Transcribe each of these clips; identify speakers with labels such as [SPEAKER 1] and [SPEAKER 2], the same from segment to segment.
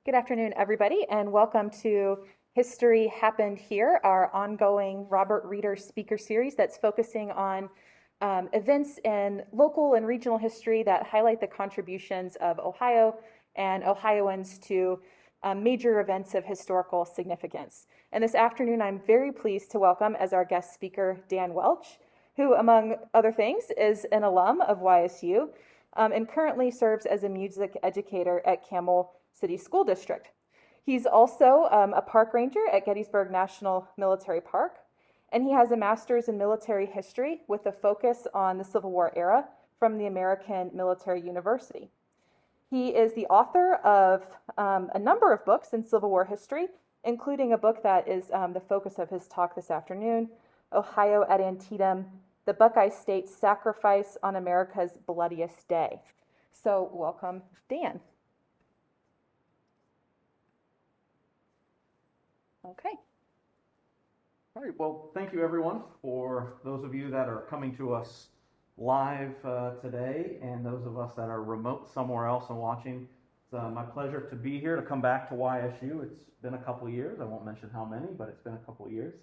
[SPEAKER 1] Good afternoon, everybody, and welcome to History Happened Here, our ongoing Robert Reader speaker series that's focusing on events in local and regional history that highlight the contributions of Ohio and Ohioans to major events of historical significance. And this afternoon, I'm very pleased to welcome as our guest speaker Dan Welch, who, among other things, is an alum of YSU and currently serves as a music educator at Camel City School District. He's also a park ranger at Gettysburg National Military Park, and he has a master's in military history with a focus on the Civil War era from the American Military University. He is the author of a number of books in Civil War history, including a book that is the focus of his talk this afternoon, Ohio at Antietam, the Buckeye State's Sacrifice on America's Bloodiest Day. So welcome, Dan. Okay.
[SPEAKER 2] All right, well, thank you everyone for those of you that are coming to us live today and those of us that are remote somewhere else and watching. It's my pleasure to be here, to come back to YSU. It's been a couple of years. I won't mention how many, but it's been a couple of years.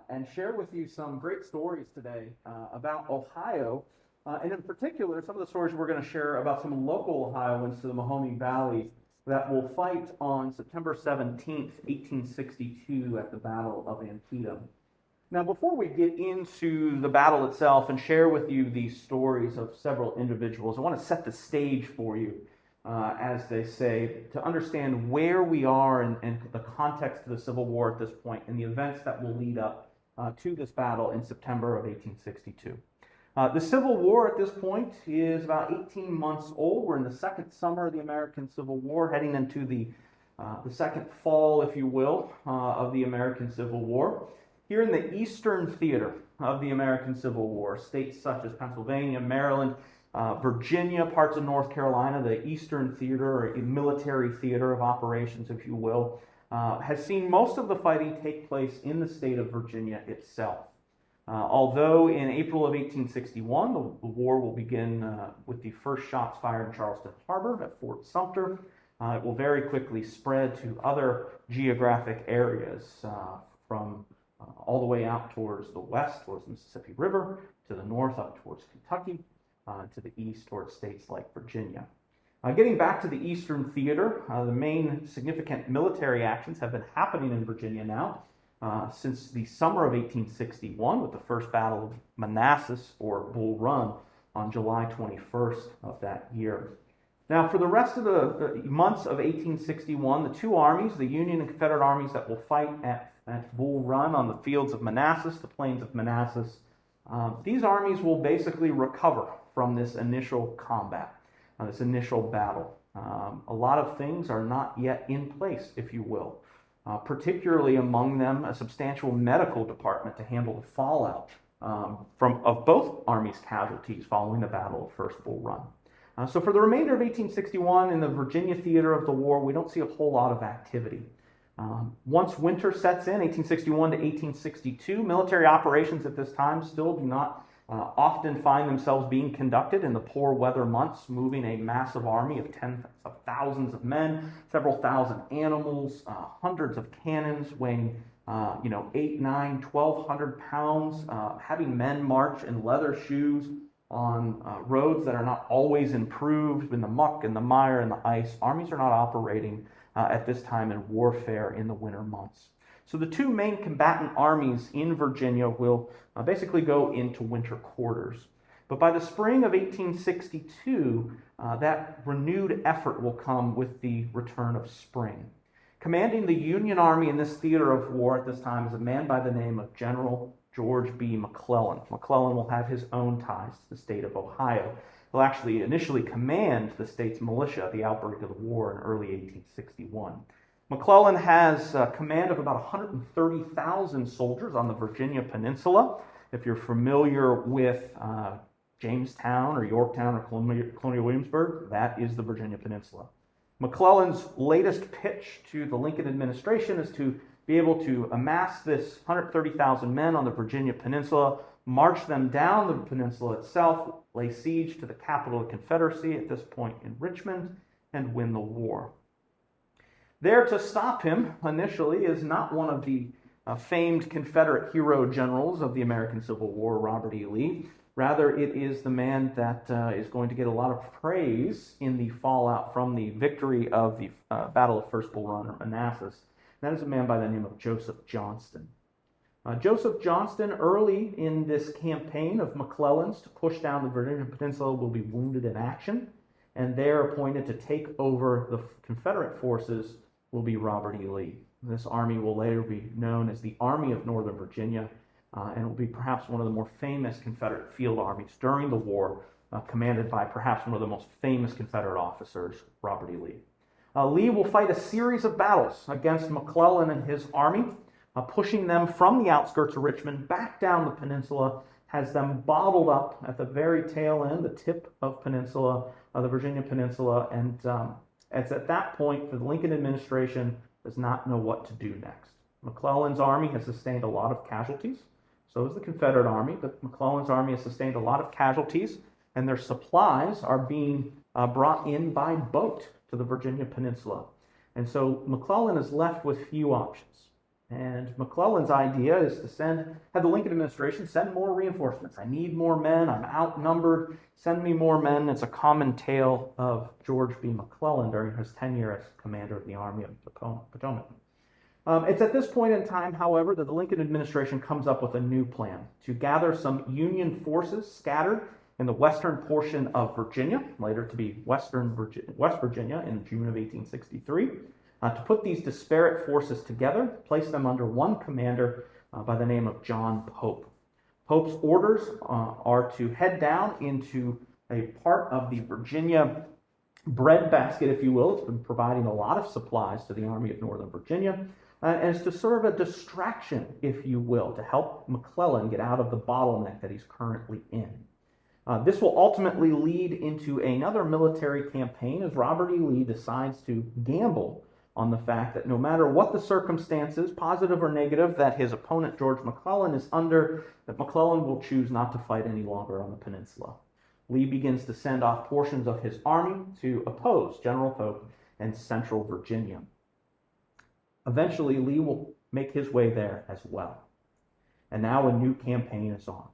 [SPEAKER 2] And share with you some great stories today about Ohio, and in particular, some of the stories we're going to share about some local Ohioans to the Mahoning Valley that will fight on September 17th, 1862 at the Battle of Antietam. Now, before we get into the battle itself and share with you these stories of several individuals, I want to set the stage for you, as they say, to understand where we are and the context of the Civil War at this point and the events that will lead up to this battle in September of 1862. The Civil War at this point is about 18 months old. We're in the second summer of the American Civil War, heading into the second fall, if you will, of the American Civil War. Here in the Eastern Theater of the American Civil War, states such as Pennsylvania, Maryland, Virginia, parts of North Carolina, the Eastern Theater, or military theater of operations, if you will, has seen most of the fighting take place in the state of Virginia itself. Although in April of 1861, the war will begin with the first shots fired in Charleston Harbor at Fort Sumter, it will very quickly spread to other geographic areas from all the way out towards the west, towards the Mississippi River, to the north up towards Kentucky, to the east towards states like Virginia. Getting back to the Eastern Theater, the main significant military actions have been happening in Virginia now since the summer of 1861 with the first Battle of Manassas, or Bull Run, on July 21st of that year. Now, for the rest of the months of 1861, the two armies, the Union and Confederate armies that will fight at Bull Run on the fields of Manassas, the plains of Manassas, these armies will basically recover from this initial combat, this initial battle. A lot of things are not yet in place, if you will. Particularly among them, a substantial medical department to handle the fallout of both armies' casualties following the Battle of First Bull Run. So for the remainder of 1861, in the Virginia theater of the war, we don't see a whole lot of activity. Once winter sets in, 1861 to 1862, military operations at this time still do not often find themselves being conducted in the poor weather months, moving a massive army of tens of thousands of men, several thousand animals, hundreds of cannons weighing 8, 9, 1,200 pounds, having men march in leather shoes on roads that are not always improved in the muck and the mire and the ice. Armies are not operating at this time in warfare in the winter months. So the two main combatant armies in Virginia will basically go into winter quarters. But by the spring of 1862, that renewed effort will come with the return of spring. Commanding the Union Army in this theater of war at this time is a man by the name of General George B. McClellan. McClellan will have his own ties to the state of Ohio. He'll actually initially command the state's militia at the outbreak of the war in early 1861. McClellan has command of about 130,000 soldiers on the Virginia Peninsula. If you're familiar with Jamestown or Yorktown or Colonial Williamsburg, that is the Virginia Peninsula. McClellan's latest pitch to the Lincoln administration is to be able to amass this 130,000 men on the Virginia Peninsula, march them down the peninsula itself, lay siege to the capital of the Confederacy at this point in Richmond, and win the war. There to stop him initially is not one of the famed Confederate hero generals of the American Civil War, Robert E. Lee. Rather, it is the man that is going to get a lot of praise in the fallout from the victory of the Battle of First Bull Run, or Manassas. That is a man by the name of Joseph Johnston. Joseph Johnston, early in this campaign of McClellan's to push down the Virginia Peninsula, will be wounded in action, and there appointed to take over the Confederate forces will be Robert E. Lee. This army will later be known as the Army of Northern Virginia, and will be perhaps one of the more famous Confederate field armies during the war, commanded by perhaps one of the most famous Confederate officers, Robert E. Lee. Lee will fight a series of battles against McClellan and his army, pushing them from the outskirts of Richmond back down the peninsula, has them bottled up at the very tail end, the tip of the Virginia Peninsula, and it's at that point that the Lincoln administration does not know what to do next. McClellan's army has sustained a lot of casualties. So has the Confederate army, but McClellan's army has sustained a lot of casualties, and their supplies are being brought in by boat to the Virginia Peninsula. And so McClellan is left with few options. And McClellan's idea is to have the Lincoln administration send more reinforcements. I need more men. I'm outnumbered. Send me more men. It's a common tale of George B. McClellan during his tenure as commander of the Army of the Potomac. It's at this point in time, however, that the Lincoln administration comes up with a new plan to gather some Union forces scattered in the western portion of Virginia, later to be West Virginia in June of 1863, to put these disparate forces together, place them under one commander by the name of John Pope. Pope's orders are to head down into a part of the Virginia breadbasket, if you will. It's been providing a lot of supplies to the Army of Northern Virginia, and it's to serve a distraction, if you will, to help McClellan get out of the bottleneck that he's currently in. This will ultimately lead into another military campaign as Robert E. Lee decides to gamble on the fact that no matter what the circumstances, positive or negative, that his opponent George McClellan is under, that McClellan will choose not to fight any longer on the peninsula. Lee begins to send off portions of his army to oppose General Pope in central Virginia. Eventually, Lee will make his way there as well. And now a new campaign is on.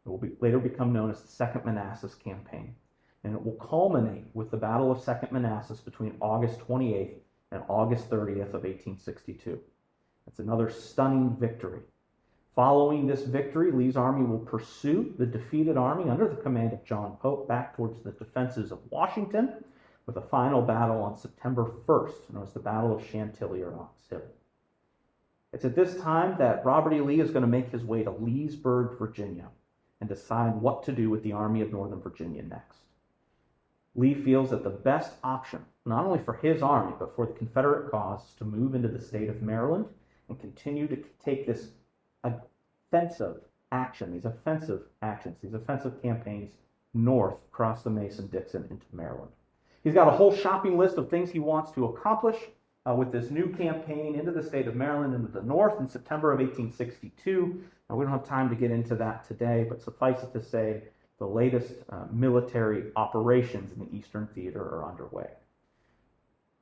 [SPEAKER 2] It will later become known as the Second Manassas Campaign. And it will culminate with the Battle of Second Manassas between August 28th and August 30th of 1862. It's another stunning victory. Following this victory, Lee's army will pursue the defeated army under the command of John Pope back towards the defenses of Washington, with a final battle on September 1st, known as the Battle of Chantilly or Ox Hill. It's at this time that Robert E. Lee is going to make his way to Leesburg, Virginia, and decide what to do with the Army of Northern Virginia next. Lee feels that the best option, not only for his army, but for the Confederate cause, is to move into the state of Maryland and continue to take this offensive campaigns north across the Mason-Dixon into Maryland. He's got a whole shopping list of things he wants to accomplish with this new campaign into the state of Maryland, into the north in September of 1862. Now, we don't have time to get into that today, but suffice it to say, the latest military operations in the Eastern Theater are underway.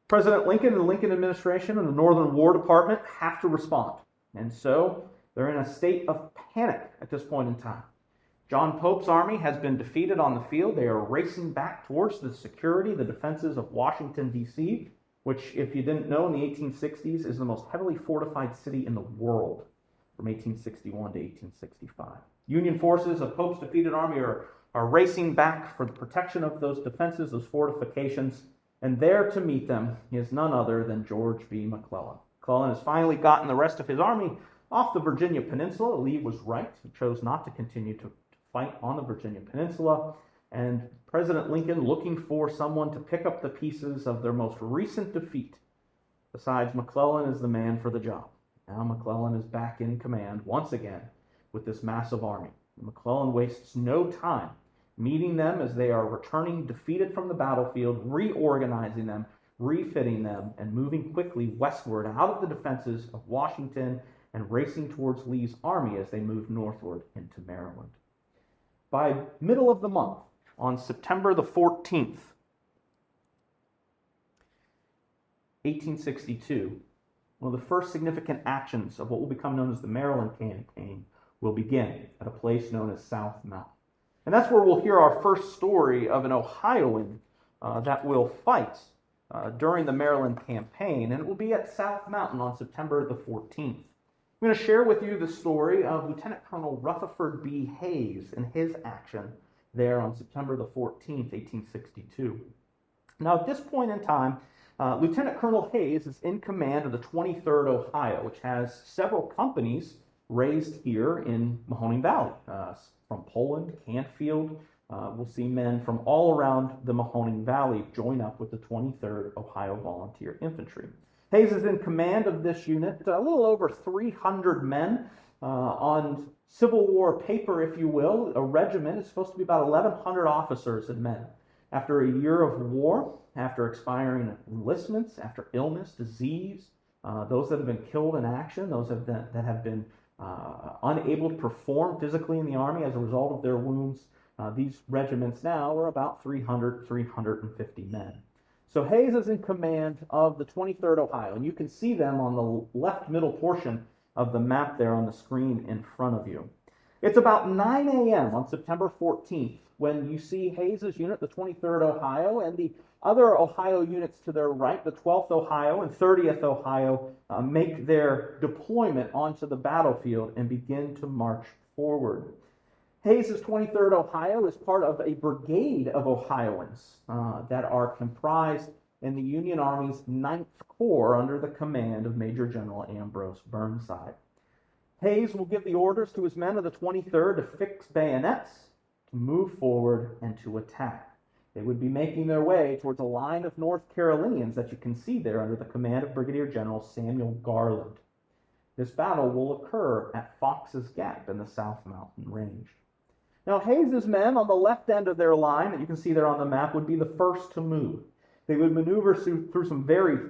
[SPEAKER 2] President Lincoln and the Lincoln administration and the Northern War Department have to respond. And so they're in a state of panic at this point in time. John Pope's army has been defeated on the field. They are racing back towards the defenses of Washington, D.C., which, if you didn't know, in the 1860s is the most heavily fortified city in the world from 1861 to 1865. Union forces of Pope's defeated army are racing back for the protection of those defenses, those fortifications, and there to meet them is none other than George B. McClellan. McClellan has finally gotten the rest of his army off the Virginia Peninsula. Lee was right. He chose not to continue to fight on the Virginia Peninsula, and President Lincoln, looking for someone to pick up the pieces of their most recent defeat, decides McClellan is the man for the job. Now McClellan is back in command once again with this massive army. McClellan wastes no time meeting them as they are returning defeated from the battlefield, reorganizing them, refitting them, and moving quickly westward out of the defenses of Washington and racing towards Lee's army as they move northward into Maryland. By middle of the month, on September the 14th, 1862, one of the first significant actions of what will become known as the Maryland Campaign will begin at a place known as South Mountain. And that's where we'll hear our first story of an Ohioan that will fight during the Maryland Campaign, and it will be at South Mountain on September the 14th. I'm going to share with you the story of Lieutenant Colonel Rutherford B. Hayes and his action there on September the 14th, 1862. Now, at this point in time, Lieutenant Colonel Hayes is in command of the 23rd Ohio, which has several companies raised here in Mahoning Valley. From Poland, Canfield, we'll see men from all around the Mahoning Valley join up with the 23rd Ohio Volunteer Infantry. Hayes is in command of this unit, a little over 300 men on Civil War paper, if you will. A regiment is supposed to be about 1,100 officers and men. After a year of war, after expiring enlistments, after illness, disease, those that have been killed in action, those that have been unable to perform physically in the Army as a result of their wounds, these regiments now are about 350 men. So Hayes is in command of the 23rd Ohio, and you can see them on the left middle portion of the map there on the screen in front of you. It's about 9 a.m. on September 14th when you see Hayes' unit, the 23rd Ohio, and the other Ohio units to their right, the 12th Ohio and 30th Ohio, make their deployment onto the battlefield and begin to march forward. Hayes' 23rd Ohio is part of a brigade of Ohioans that are comprised in the Union Army's 9th Corps under the command of Major General Ambrose Burnside. Hayes will give the orders to his men of the 23rd to fix bayonets, to move forward, and to attack. They would be making their way towards a line of North Carolinians that you can see there under the command of Brigadier General Samuel Garland. This battle will occur at Fox's Gap in the South Mountain Range. Now, Hayes' men on the left end of their line, that you can see there on the map, would be the first to move. They would maneuver through some very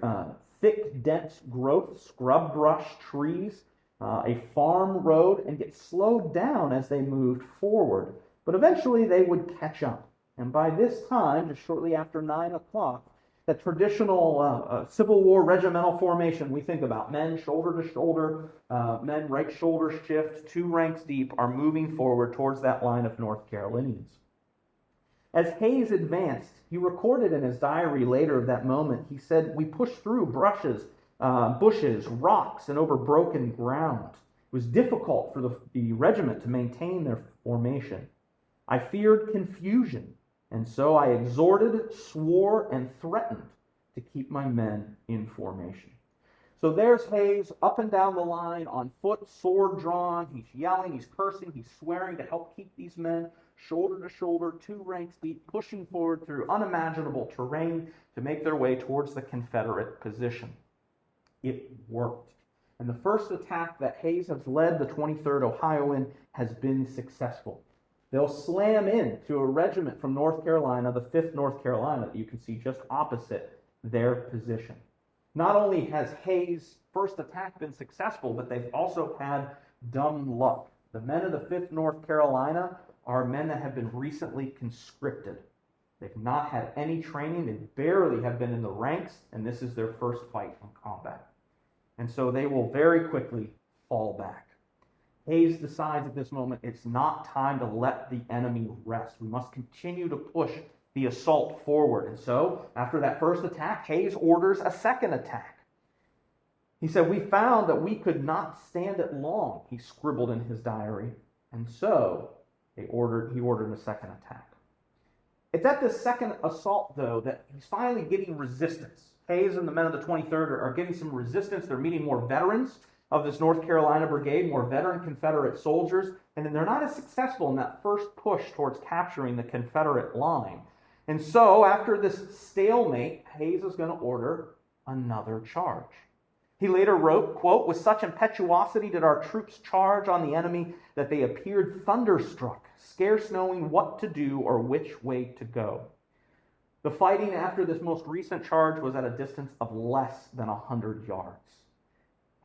[SPEAKER 2] thick, dense growth, scrub brush, trees, a farm road, and get slowed down as they moved forward. But eventually they would catch up. And by this time, just shortly after 9 o'clock, the traditional Civil War regimental formation we think about, men shoulder to shoulder, men right shoulder shift, 2 ranks deep, are moving forward towards that line of North Carolinians. As Hayes advanced, he recorded in his diary later of that moment, he said, "We pushed through bushes, rocks, and over broken ground. It was difficult for the regiment to maintain their formation. I feared confusion, and so I exhorted, swore, and threatened to keep my men in formation." So there's Hayes up and down the line on foot, sword drawn. He's yelling, he's cursing, he's swearing to help keep these men shoulder to shoulder, 2 ranks deep, pushing forward through unimaginable terrain to make their way towards the Confederate position. It worked. And the first attack that Hayes has led the 23rd Ohio in has been successful. They'll slam into a regiment from North Carolina, the 5th North Carolina, that you can see just opposite their position. Not only has Hayes' first attack been successful, but they've also had dumb luck. The men of the 5th North Carolina are men that have been recently conscripted. They've not had any training. They barely have been in the ranks, and this is their first fight in combat. And so they will very quickly fall back. Hayes decides at this moment it's not time to let the enemy rest. We must continue to push the assault forward. And so, after that first attack, Hayes orders a second attack. He said, "We found that we could not stand it long," he scribbled in his diary. And so, he ordered a second attack. It's at this second assault, though, that he's finally getting resistance. Hayes and the men of the 23rd are getting some resistance. They're meeting more veterans of this North Carolina brigade, more veteran Confederate soldiers, and then they're not as successful in that first push towards capturing the Confederate line. And so, after this stalemate, Hayes is going to order another charge. He later wrote, quote, "With such impetuosity did our troops charge on the enemy that they appeared thunderstruck, scarce knowing what to do or which way to go." The fighting after this most recent charge was at a distance of less than 100 yards.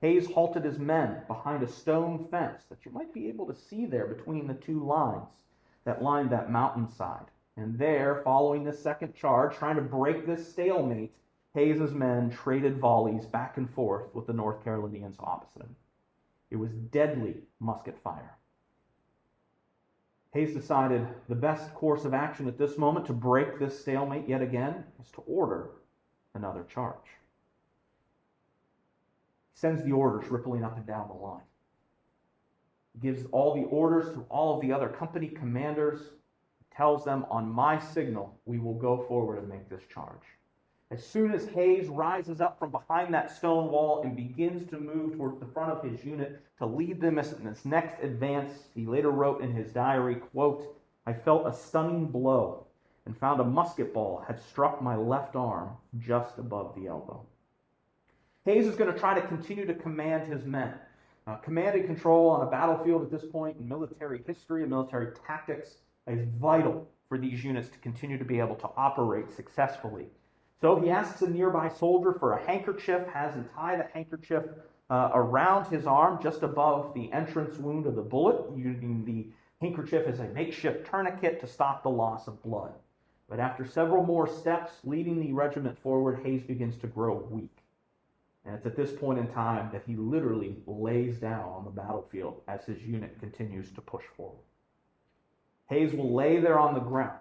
[SPEAKER 2] Hayes halted his men behind a stone fence that you might be able to see there between the 2 lines that lined that mountainside. And there, following this second charge, trying to break this stalemate, Hayes's men traded volleys back and forth with the North Carolinians opposite him. It was deadly musket fire. Hayes decided the best course of action at this moment to break this stalemate yet again is to order another charge. He sends the orders rippling up and down the line. He gives all the orders to all of the other company commanders, tells them, on my signal, we will go forward and make this charge. As soon as Hayes rises up from behind that stone wall and begins to move towards the front of his unit to lead them in this next advance, he later wrote in his diary, quote, I felt a stunning blow and found a musket ball had struck my left arm just above the elbow. Hayes is going to try to continue to command his men. Command and control on a battlefield at this point in military history and military tactics is vital for these units to continue to be able to operate successfully. So he asks a nearby soldier for a handkerchief, has him tie the handkerchief around his arm just above the entrance wound of the bullet, using the handkerchief as a makeshift tourniquet to stop the loss of blood. But after several more steps leading the regiment forward, Hayes begins to grow weak. And it's at this point in time that he literally lays down on the battlefield as his unit continues to push forward. Hayes will lay there on the ground.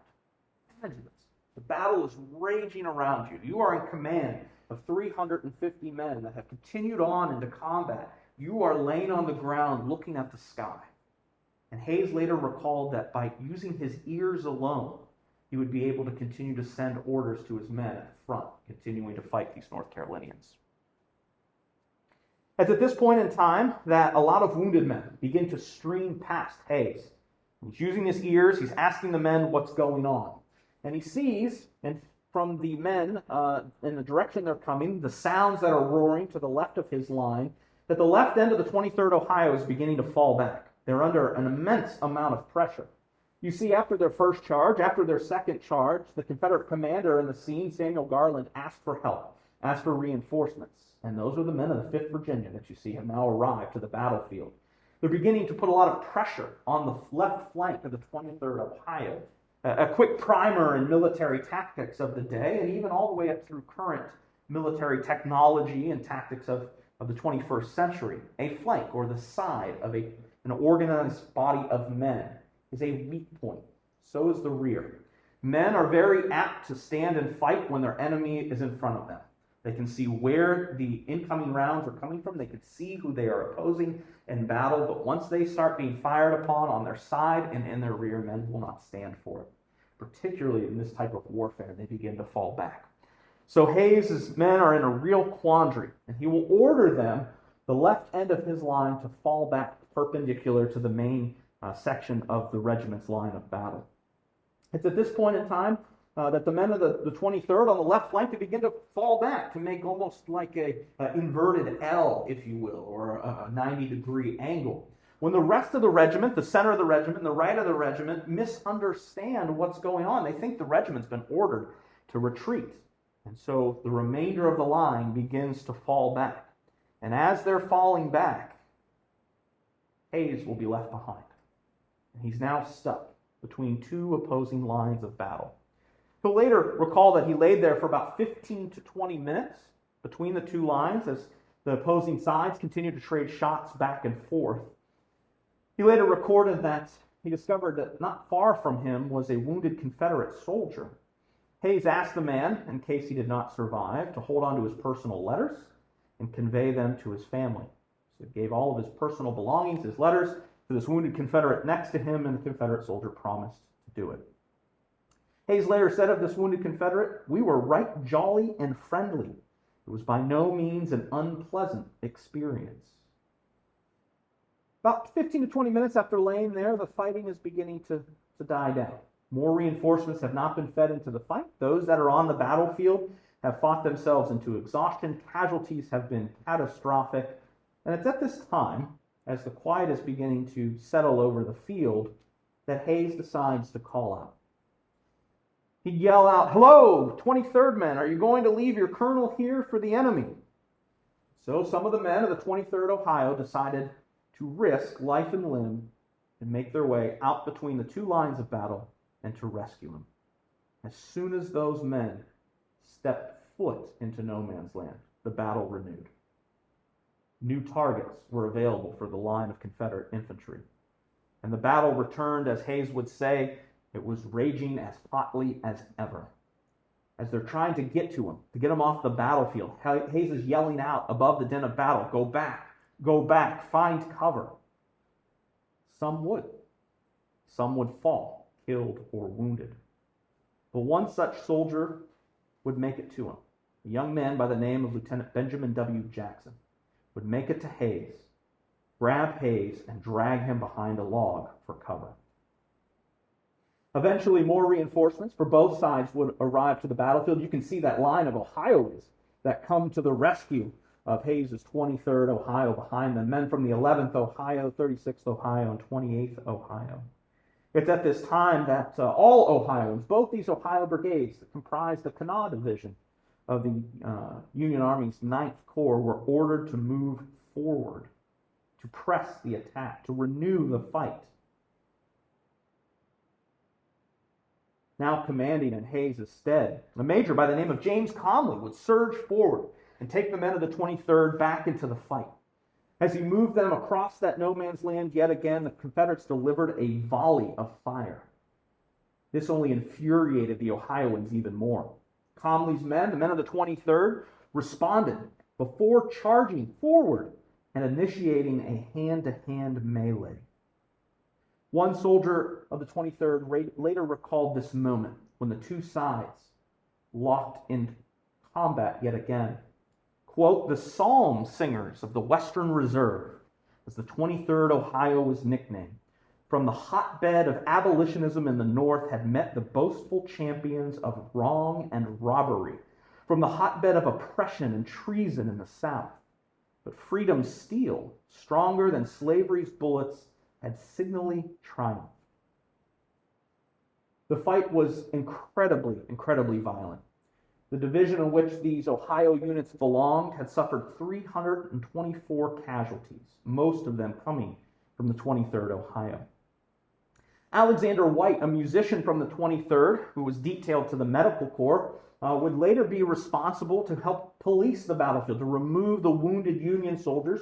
[SPEAKER 2] Imagine this. The battle is raging around you. You are in command of 350 men that have continued on into combat. You are laying on the ground looking at the sky. And Hayes later recalled that by using his ears alone, he would be able to continue to send orders to his men at the front, continuing to fight these North Carolinians. It's at this point in time that a lot of wounded men begin to stream past Hayes. He's using his ears. He's asking the men what's going on. And he sees, and from the men in the direction they're coming, the sounds that are roaring to the left of his line, that the left end of the 23rd Ohio is beginning to fall back. They're under an immense amount of pressure. You see, after their first charge, after their second charge, the Confederate commander in the scene, Samuel Garland, asked for help, asked for reinforcements. And those are the men of the 5th Virginia that you see have now arrived to the battlefield. They're beginning to put a lot of pressure on the left flank of the 23rd Ohio. A quick primer in military tactics of the day, and even all the way up through current military technology and tactics of the 21st century. A flank, or the side of an organized body of men, is a weak point. So is the rear. Men are very apt to stand and fight when their enemy is in front of them. They can see where the incoming rounds are coming from. They can see who they are opposing in battle. But once they start being fired upon on their side and in their rear, men will not stand for it. Particularly in this type of warfare, they begin to fall back. So Hayes' men are in a real quandary, and he will order them, the left end of his line, to fall back perpendicular to the main section of the regiment's line of battle. It's at this point in time that the men of the 23rd on the left flank, they begin to fall back to make almost like a inverted L, if you will, or a 90-degree angle. When the rest of the regiment, the center of the regiment, and the right of the regiment misunderstand what's going on, they think the regiment's been ordered to retreat. And so the remainder of the line begins to fall back. And as they're falling back, Hayes will be left behind. And he's now stuck between two opposing lines of battle. He'll later recall that he laid there for about 15 to 20 minutes between the two lines as the opposing sides continued to trade shots back and forth. He later recorded that he discovered that not far from him was a wounded Confederate soldier. Hayes asked the man, in case he did not survive, to hold on to his personal letters and convey them to his family. So he gave all of his personal belongings, his letters, to this wounded Confederate next to him, and the Confederate soldier promised to do it. Hayes later said of this wounded Confederate, "We were right jolly and friendly. It was by no means an unpleasant experience." About 15 to 20 minutes after laying there, the fighting is beginning to die down. More reinforcements have not been fed into the fight. Those that are on the battlefield have fought themselves into exhaustion. Casualties have been catastrophic. And it's at this time, as the quiet is beginning to settle over the field, that Hayes decides to call out. He'd yell out, "Hello, 23rd men, are you going to leave your colonel here for the enemy?" So some of the men of the 23rd Ohio decided to risk life and limb and make their way out between the two lines of battle and to rescue him. As soon as those men stepped foot into no man's land, the battle renewed. New targets were available for the line of Confederate infantry. And the battle returned, as Hayes would say, it was raging as hotly as ever. As they're trying to get to him, to get him off the battlefield, Hayes is yelling out above the din of battle, go back, find cover. Some would. Some would fall, killed or wounded. But one such soldier would make it to him. A young man by the name of Lieutenant Benjamin W. Jackson would make it to Hayes, grab Hayes, and drag him behind a log for cover. Eventually, more reinforcements for both sides would arrive to the battlefield. You can see that line of Ohioans that come to the rescue of Hayes' 23rd Ohio behind them, men from the 11th Ohio, 36th Ohio, and 28th Ohio. It's at this time that all Ohioans, both these Ohio brigades that comprised the Kanawha Division of the Union Army's 9th Corps, were ordered to move forward, to press the attack, to renew the fight. Now commanding in Hayes' stead, a major by the name of James Conley would surge forward and take the men of the 23rd back into the fight. As he moved them across that no man's land yet again, the Confederates delivered a volley of fire. This only infuriated the Ohioans even more. Conley's men, the men of the 23rd, responded before charging forward and initiating a hand-to-hand melee. One soldier of the 23rd later recalled this moment when the two sides locked in combat yet again. Quote, the psalm singers of the Western Reserve, as the 23rd Ohio was nicknamed, from the hotbed of abolitionism in the North had met the boastful champions of wrong and robbery, from the hotbed of oppression and treason in the South. But freedom's steel, stronger than slavery's bullets, had signally triumphed. The fight was incredibly violent. The division in which these Ohio units belonged had suffered 324 casualties, most of them coming from the 23rd Ohio. Alexander White, a musician from the 23rd, who was detailed to the Medical Corps, would later be responsible to help police the battlefield, to remove the wounded Union soldiers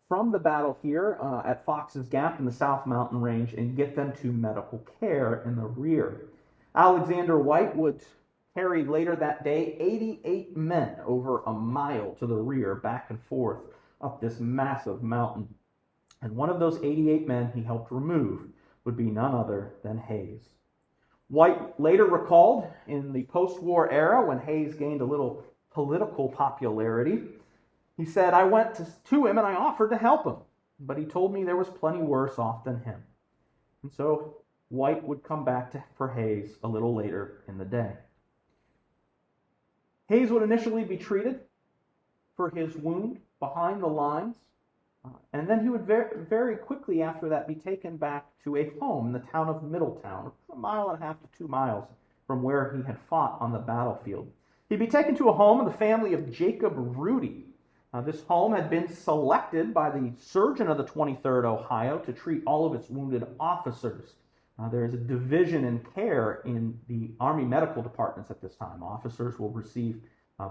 [SPEAKER 2] from the battle here at Fox's Gap in the South Mountain Range and get them to medical care in the rear. Alexander White would carry later that day 88 men over a mile to the rear, back and forth up this massive mountain. And one of those 88 men he helped remove would be none other than Hayes. White later recalled in the post-war era, when Hayes gained a little political popularity, he said, I went to him and I offered to help him, but he told me there was plenty worse off than him. And so White would come back for Hayes a little later in the day. Hayes would initially be treated for his wound behind the lines, and then he would very quickly after that be taken back to a home in the town of Middletown, a 1.5 to 2 miles from where he had fought on the battlefield. He'd be taken to a home of the family of Jacob Rudy. This home had been selected by the surgeon of the 23rd Ohio to treat all of its wounded officers. There is a division in care in the Army medical departments at this time. Officers will receive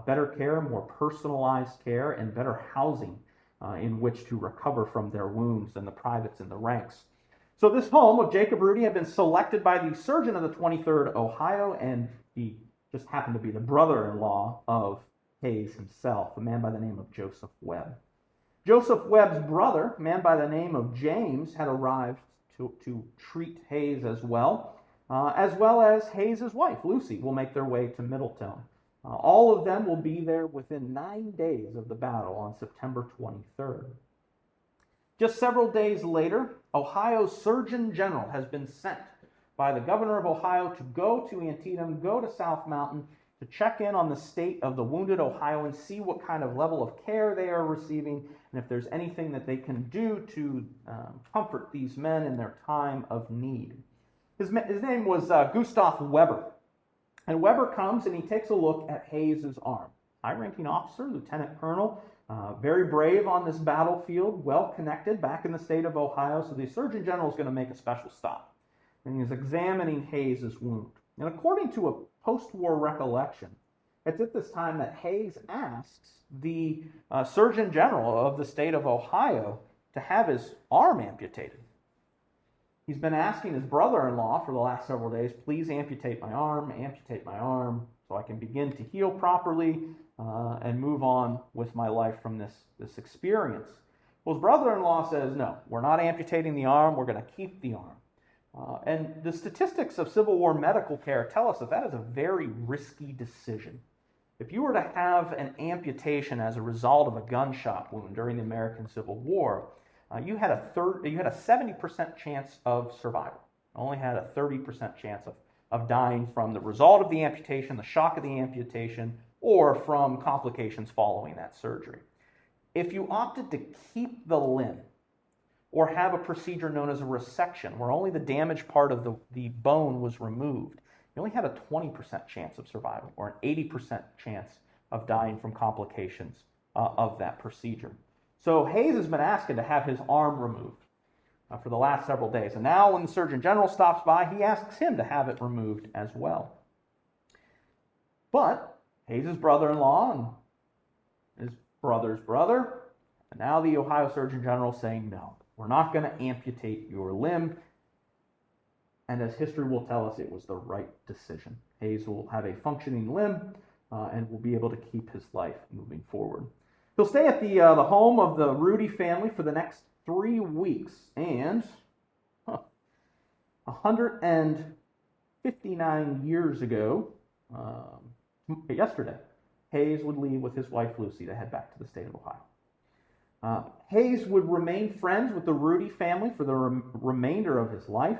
[SPEAKER 2] better care, more personalized care, and better housing in which to recover from their wounds than the privates in the ranks. So this home of Jacob Rudy had been selected by the surgeon of the 23rd Ohio, and he just happened to be the brother-in-law of Hayes himself, a man by the name of Joseph Webb. Joseph Webb's brother, a man by the name of James, had arrived to treat Hayes as well as Hayes' wife, Lucy, will make their way to Middletown. All of them will be there within 9 days of the battle on September 23rd. Just several days later, Ohio's Surgeon General has been sent by the governor of Ohio to go to Antietam, go to South Mountain, to check in on the state of the wounded Ohioans, see what kind of level of care they are receiving, and if there's anything that they can do to comfort these men in their time of need. His name was Gustav Weber. And Weber comes and he takes a look at Hayes' arm. High-ranking officer, lieutenant colonel, very brave on this battlefield, well-connected back in the state of Ohio, so the Surgeon General is going to make a special stop. And he's examining Hayes' wound. And according to a post-war recollection, It's at this time that Hayes asks the Surgeon General of the state of Ohio to have his arm amputated. He's been asking his brother-in-law for the last several days, please amputate my arm, so I can begin to heal properly and move on with my life from this experience. Well, his brother-in-law says, no, we're not amputating the arm, we're going to keep the arm. And the statistics of Civil War medical care tell us that is a very risky decision. If you were to have an amputation as a result of a gunshot wound during the American Civil War, you had a 70% chance of survival. Only had a 30% chance of dying from the result of the amputation, the shock of the amputation, or from complications following that surgery. If you opted to keep the limb or have a procedure known as a resection, where only the damaged part of the bone was removed, you only had a 20% chance of survival or an 80% chance of dying from complications of that procedure. So Hayes has been asking to have his arm removed for the last several days. And now when the Surgeon General stops by, he asks him to have it removed as well. But Hayes' brother-in-law and his brother's brother, and now the Ohio Surgeon General saying, no, we're not going to amputate your limb. And as history will tell us, it was the right decision. Hayes will have a functioning limb and will be able to keep his life moving forward. He'll stay at the home of the Rudy family for the next 3 weeks. And 159 years ago, yesterday, Hayes would leave with his wife Lucy to head back to the state of Ohio. Hayes would remain friends with the Rudy family for the remainder of his life.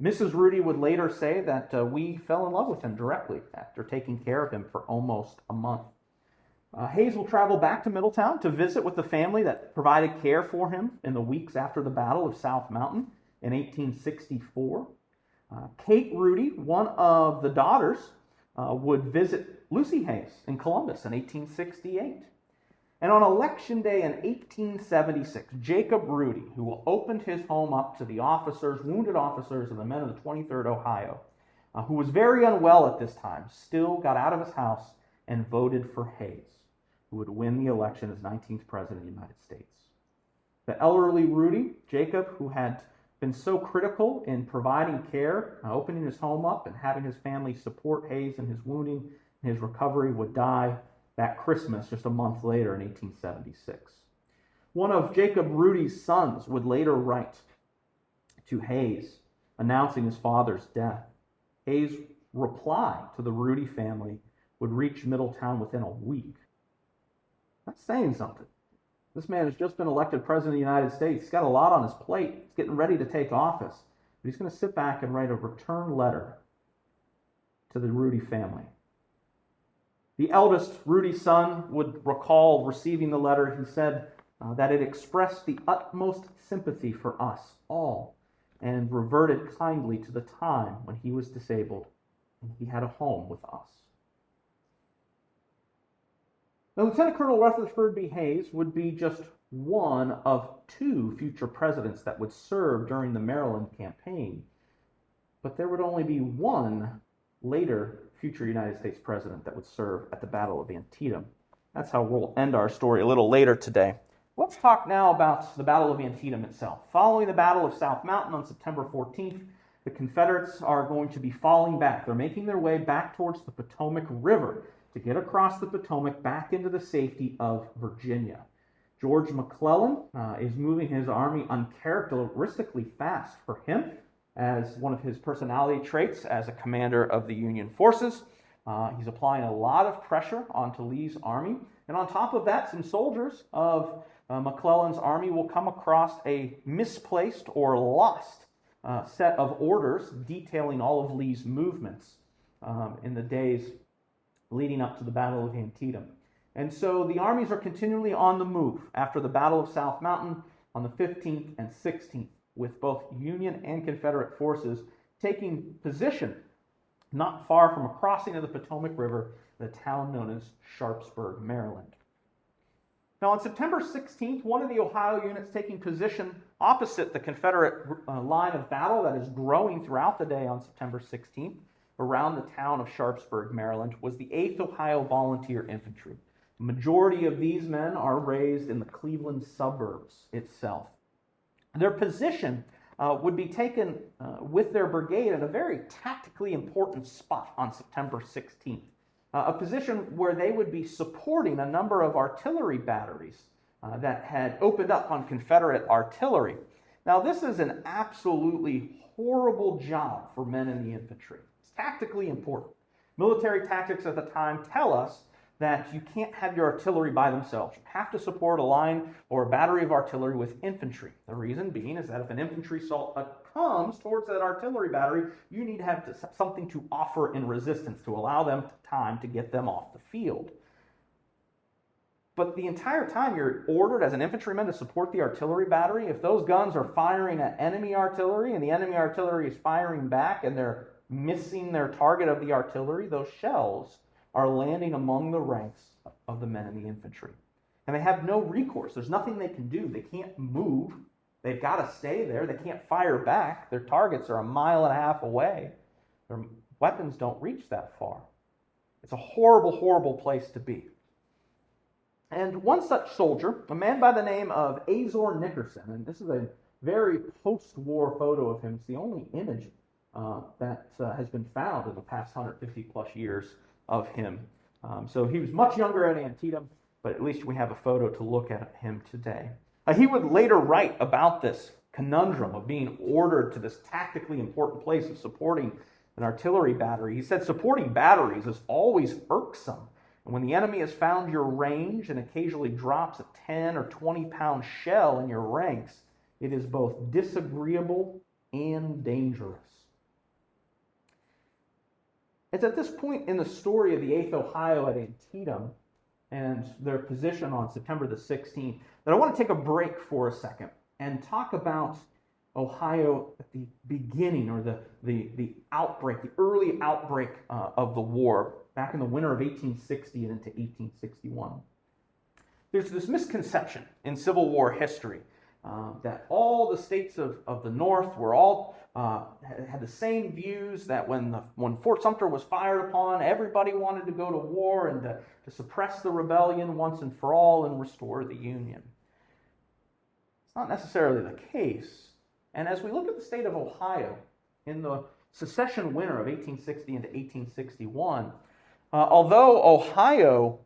[SPEAKER 2] Mrs. Rudy would later say that we fell in love with him directly after taking care of him for almost a month. Hayes will travel back to Middletown to visit with the family that provided care for him in the weeks after the Battle of South Mountain in 1864. Kate Rudy, one of the daughters, would visit Lucy Hayes in Columbus in 1868. And on Election Day in 1876, Jacob Rudy, who opened his home up to the wounded officers and the men of the 23rd Ohio, who was very unwell at this time, still got out of his house and voted for Hayes, who would win the election as 19th President of the United States. The elderly Rudy, Jacob, who had been so critical in providing care, opening his home up, and having his family support Hayes in his wounding and his recovery, would die that Christmas just a month later in 1876. One of Jacob Rudy's sons would later write to Hayes announcing his father's death. Hayes' reply to the Rudy family would reach Middletown within a week. That's saying something. This man has just been elected President of the United States. He's got a lot on his plate. He's getting ready to take office. But he's going to sit back and write a return letter to the Rudy family. The eldest Rudy son would recall receiving the letter. He said that it expressed the utmost sympathy for us all and reverted kindly to the time when he was disabled and he had a home with us. Now, Lieutenant Colonel Rutherford B. Hayes would be just one of 2 future presidents that would serve during the Maryland campaign, but there would only be one later future United States president that would serve at the Battle of Antietam. That's how we'll end our story a little later today. Let's talk now about the Battle of Antietam itself. Following the Battle of South Mountain on September 14th, the Confederates are going to be falling back. They're making their way back towards the Potomac River to get across the Potomac back into the safety of Virginia. George McClellan is moving his army uncharacteristically fast for him, as one of his personality traits as a commander of the Union forces. He's applying a lot of pressure onto Lee's army. And on top of that, some soldiers of McClellan's army will come across a misplaced or lost set of orders detailing all of Lee's movements in the days leading up to the Battle of Antietam. And so the armies are continually on the move after the Battle of South Mountain on the 15th and 16th, with both Union and Confederate forces taking position not far from a crossing of the Potomac River, the town known as Sharpsburg, Maryland. Now, on September 16th, one of the Ohio units taking position opposite the Confederate line of battle that is growing throughout the day on September 16th around the town of Sharpsburg, Maryland, was the 8th Ohio Volunteer Infantry. The majority of these men are raised in the Cleveland suburbs itself. Their position would be taken with their brigade at a very tactically important spot on September 16th, a position where they would be supporting a number of artillery batteries that had opened up on Confederate artillery. Now, this is an absolutely horrible job for men in the infantry. It's tactically important. Military tactics at the time tell us that you can't have your artillery by themselves. You have to support a line or a battery of artillery with infantry. The reason being is that if an infantry assault comes towards that artillery battery, you need to have something to offer in resistance to allow them time to get them off the field. But the entire time you're ordered as an infantryman to support the artillery battery, if those guns are firing at enemy artillery and the enemy artillery is firing back and they're missing their target of the artillery, those shells are landing among the ranks of the men in the infantry. And they have no recourse. There's nothing they can do. They can't move. They've got to stay there. They can't fire back. Their targets are 1.5 miles away. Their weapons don't reach that far. It's a horrible, horrible place to be. And one such soldier, a man by the name of Azor Nickerson, and this is a very post-war photo of him. It's the only image that has been found in the past 150 plus years of him. So he was much younger at Antietam, but at least we have a photo to look at him today. He would later write about this conundrum of being ordered to this tactically important place of supporting an artillery battery. He said, supporting batteries is always irksome. And when the enemy has found your range and occasionally drops a 10 or 20-pound shell in your ranks, it is both disagreeable and dangerous. It's at this point in the story of the 8th Ohio at Antietam and their position on September the 16th that I want to take a break for a second and talk about Ohio at the beginning, or the outbreak, the early outbreak of the war back in the winter of 1860 and into 1861. There's this misconception in Civil War history that all the states of the North were all had the same views, that when Fort Sumter was fired upon, everybody wanted to go to war and to suppress the rebellion once and for all and restore the Union. It's not necessarily the case. And as we look at the state of Ohio in the secession winter of 1860 into 1861, although Ohio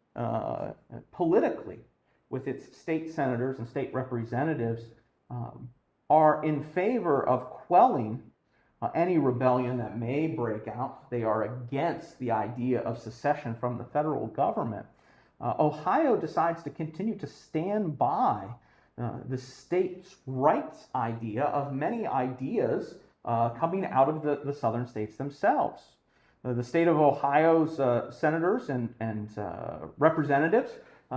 [SPEAKER 2] politically, with its state senators and state representatives, are in favor of quelling any rebellion that may break out, they are against the idea of secession from the federal government, Ohio decides to continue to stand by the state's rights idea of many ideas coming out of the southern states themselves. The state of Ohio's senators and representatives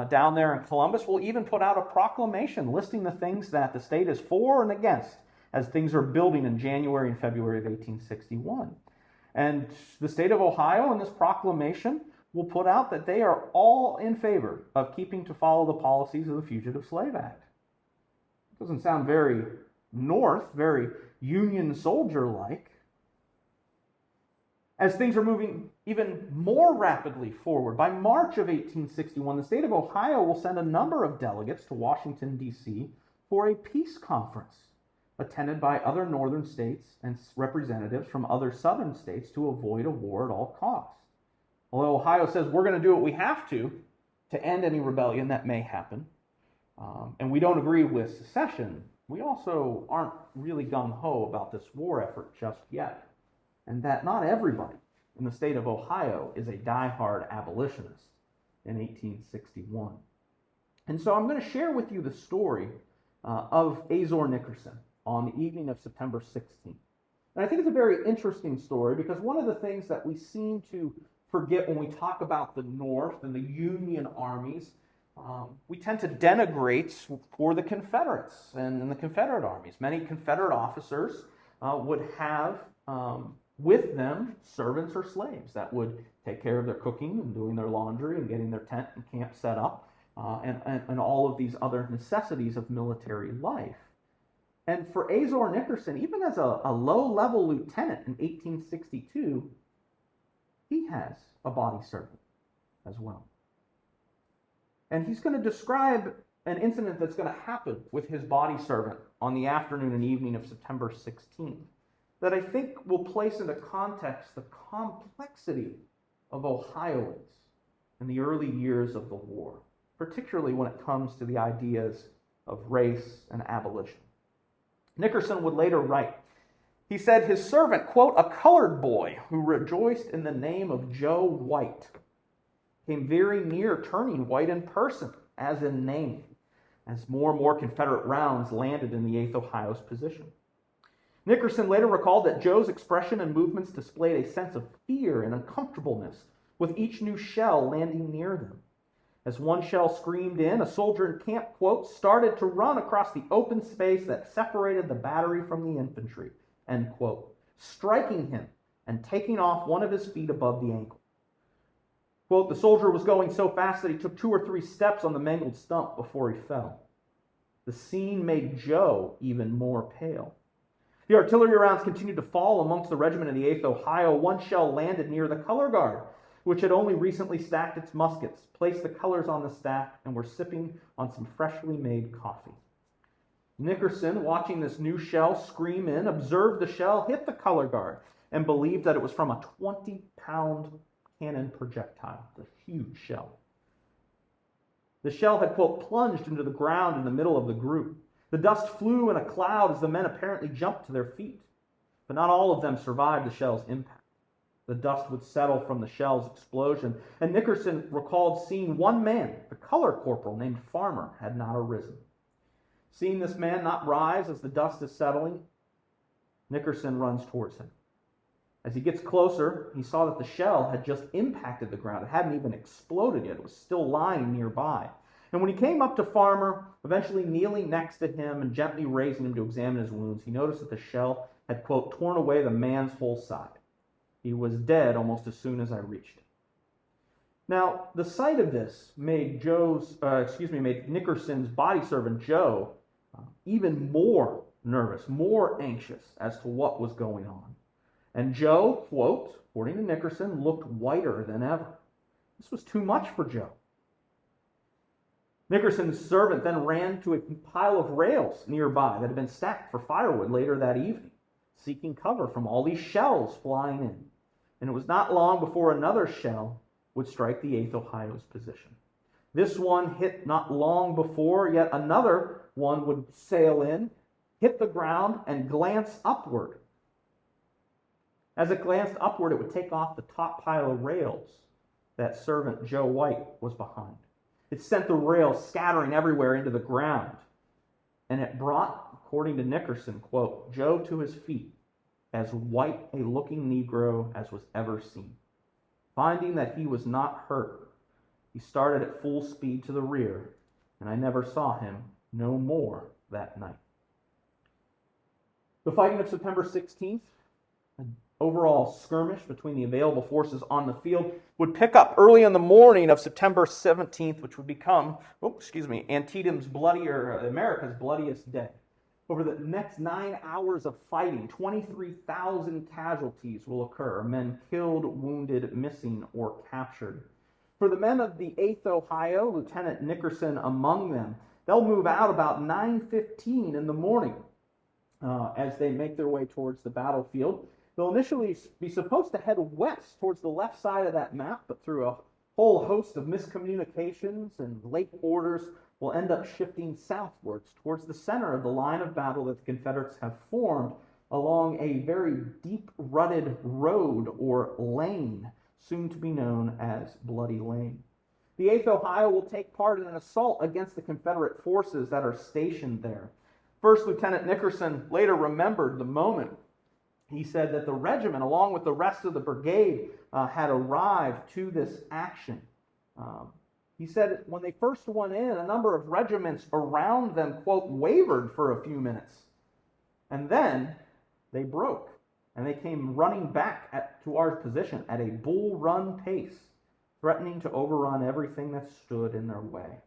[SPEAKER 2] down there in Columbus will even put out a proclamation listing the things that the state is for and against as things are building in January and February of 1861. And the state of Ohio in this proclamation will put out that they are all in favor of keeping to follow the policies of the Fugitive Slave Act. It doesn't sound very North, very Union soldier-like. As things are moving even more rapidly forward, by March of 1861, the state of Ohio will send a number of delegates to Washington, D.C. for a peace conference, attended by other northern states and representatives from other southern states to avoid a war at all costs. Although Ohio says we're going to do what we have to end any rebellion that may happen, and we don't agree with secession, we also aren't really gung-ho about this war effort just yet. And that not everybody in the state of Ohio is a diehard abolitionist in 1861. And so I'm going to share with you the story of Azor Nickerson on the evening of September 16th. And I think it's a very interesting story because one of the things that we seem to forget when we talk about the North and the Union armies, we tend to denigrate for the Confederates and the Confederate armies. Many Confederate officers would have with them servants or slaves that would take care of their cooking and doing their laundry and getting their tent and camp set up and all of these other necessities of military life. And for Azor Nickerson, even as a low-level lieutenant in 1862, he has a body servant as well. And he's going to describe an incident that's going to happen with his body servant on the afternoon and evening of September 16th that I think will place into context the complexity of Ohioans in the early years of the war, particularly when it comes to the ideas of race and abolition. Nickerson would later write, he said his servant, quote, a colored boy who rejoiced in the name of Joe White, came very near turning white in person, as in name, as more and more Confederate rounds landed in the 8th Ohio's position. Nickerson later recalled that Joe's expression and movements displayed a sense of fear and uncomfortableness with each new shell landing near them. As one shell screamed in, a soldier in camp, quote, started to run across the open space that separated the battery from the infantry, end quote, striking him and taking off one of his feet above the ankle. Quote, the soldier was going so fast that he took 2 or 3 steps on the mangled stump before he fell. The scene made Joe even more pale. The artillery rounds continued to fall amongst the regiment of the 8th Ohio. One shell landed near the color guard, which had only recently stacked its muskets, placed the colors on the stack, and were sipping on some freshly made coffee. Nickerson, watching this new shell scream in, observed the shell hit the color guard and believed that it was from a 20-pound cannon projectile, the huge shell. The shell had, quote, plunged into the ground in the middle of the group. The dust flew in a cloud as the men apparently jumped to their feet, but not all of them survived the shell's impact. The dust would settle from the shell's explosion, and Nickerson recalled seeing one man, the color corporal named Farmer, had not arisen. Seeing this man not rise as the dust is settling, Nickerson runs towards him. As he gets closer, he saw that the shell had just impacted the ground. It hadn't even exploded yet. It was still lying nearby. And when he came up to Farmer, eventually kneeling next to him and gently raising him to examine his wounds, he noticed that the shell had, quote, torn away the man's whole side. He was dead almost as soon as I reached him. Now, the sight of this made Nickerson's body servant, Joe, even more nervous, more anxious as to what was going on. And Joe, quote, according to Nickerson, looked whiter than ever. This was too much for Joe. Nickerson's servant then ran to a pile of rails nearby that had been stacked for firewood later that evening, seeking cover from all these shells flying in. And it was not long before another shell would strike the 8th Ohio's position. This one hit not long before, yet another one would sail in, hit the ground, and glance upward. As it glanced upward, it would take off the top pile of rails that servant Joe White was behind. It sent the rails scattering everywhere into the ground, and it brought, according to Nickerson, quote, Joe to his feet, as white a looking Negro as was ever seen. Finding that he was not hurt, he started at full speed to the rear, and I never saw him no more that night. The fighting of September 16th, an overall skirmish between the available forces on the field, would pick up early in the morning of September 17th, which would become, Antietam's America's bloodiest day. Over the next 9 hours of fighting, 23,000 casualties will occur, men killed, wounded, missing, or captured. For the men of the 8th Ohio, Lieutenant Nickerson among them, they'll move out about 9:15 in the morning as they make their way towards the battlefield. They'll initially be supposed to head west towards the left side of that map, but through a whole host of miscommunications and late orders, will end up shifting southwards towards the center of the line of battle that the Confederates have formed along a very deep rutted road or lane, soon to be known as Bloody Lane. The 8th Ohio will take part in an assault against the Confederate forces that are stationed there. First Lieutenant Nickerson later remembered the moment. He said that the regiment, along with the rest of the brigade, had arrived to this action. He said when they first went in, a number of regiments around them, quote, wavered for a few minutes. And then they broke, and they came running back to our position at a bull run pace, threatening to overrun everything that stood in their way.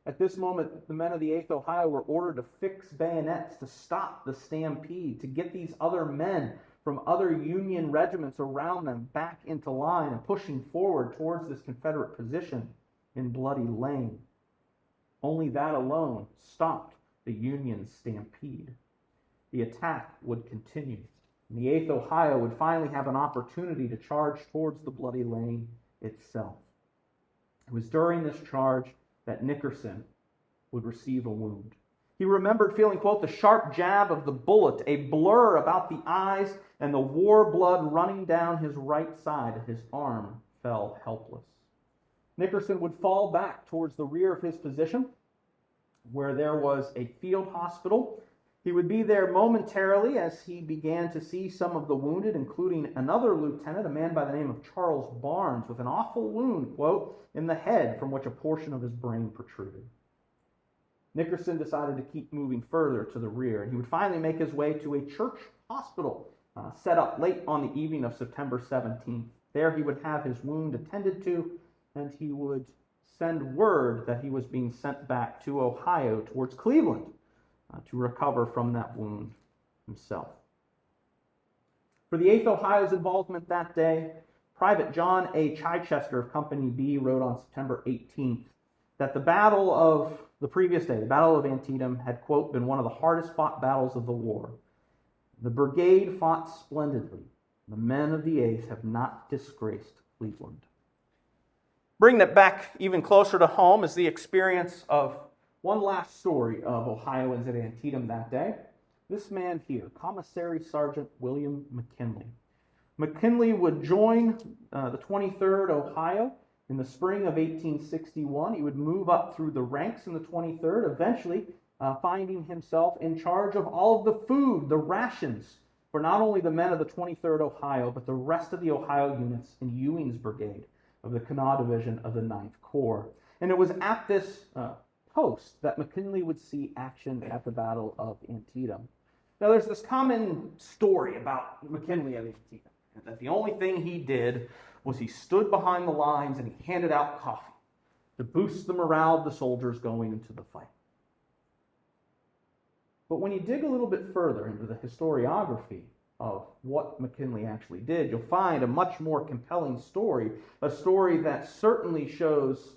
[SPEAKER 2] At this moment, the men of the 8th Ohio were ordered to fix bayonets to stop the stampede, to get these other men from other Union regiments around them back into line and pushing forward towards this Confederate position in Bloody Lane. Only that alone stopped the Union stampede. The attack would continue, and the 8th Ohio would finally have an opportunity to charge towards the Bloody Lane itself. It was during this charge that Nickerson would receive a wound. He remembered feeling, quote, the sharp jab of the bullet, a blur about the eyes, and the war blood running down his right side. His arm fell helpless. Nickerson would fall back towards the rear of his position, where there was a field hospital. He would be there momentarily as he began to see some of the wounded, including another lieutenant, a man by the name of Charles Barnes, with an awful wound, quote, in the head from which a portion of his brain protruded. Nickerson decided to keep moving further to the rear, and he would finally make his way to a church hospital set up late on the evening of September 17th. There he would have his wound attended to, and he would send word that he was being sent back to Ohio towards Cleveland to recover from that wound himself. For the 8th Ohio's involvement that day, Private John A. Chichester of Company B wrote on September 18th that the battle of the previous day, the Battle of Antietam, had, quote, been one of the hardest fought battles of the war. The brigade fought splendidly. The men of the 8th have not disgraced Cleveland. Bringing it back even closer to home is the experience of one last story of Ohioans at Antietam that day. This man here, Commissary Sergeant William McKinley. McKinley would join the 23rd Ohio in the spring of 1861. He would move up through the ranks in the 23rd, eventually finding himself in charge of all of the food, the rations, for not only the men of the 23rd Ohio, but the rest of the Ohio units in Ewing's brigade of the Kanawha Division of the 9th Corps. And it was at this post that McKinley would see action at the Battle of Antietam. Now, there's this common story about McKinley at Antietam, that the only thing he did was he stood behind the lines and he handed out coffee to boost the morale of the soldiers going into the fight. But when you dig a little bit further into the historiography of what McKinley actually did, you'll find a much more compelling story, a story that certainly shows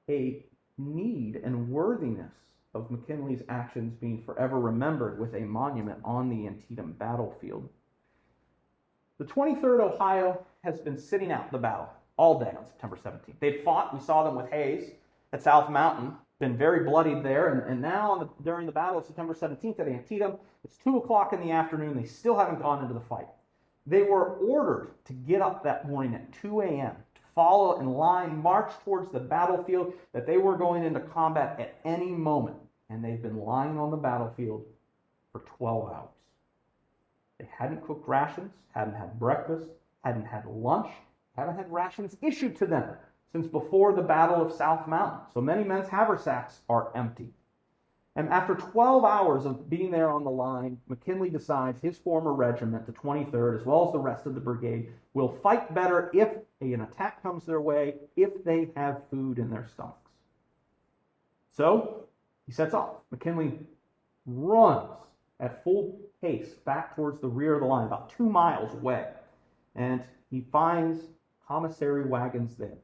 [SPEAKER 2] a need and worthiness of McKinley's actions being forever remembered with a monument on the Antietam battlefield. The 23rd Ohio has been sitting out the battle all day on September 17th. They'd fought, we saw them with Hayes at South Mountain, been very bloodied there, and now during the Battle of September 17th at Antietam, it's 2 o'clock in the afternoon, they still haven't gone into the fight. They were ordered to get up that morning at 2 a.m., to follow in line, march towards the battlefield, that they were going into combat at any moment, and they've been lying on the battlefield for 12 hours. They hadn't cooked rations, hadn't had breakfast, hadn't had lunch, haven't had rations issued to them since before the Battle of South Mountain. So many men's haversacks are empty. And after 12 hours of being there on the line, McKinley decides his former regiment, the 23rd, as well as the rest of the brigade, will fight better if an attack comes their way, if they have food in their stomachs. So he sets off. McKinley runs at full pace back towards the rear of the line, about 2 miles away. And he finds commissary wagons there.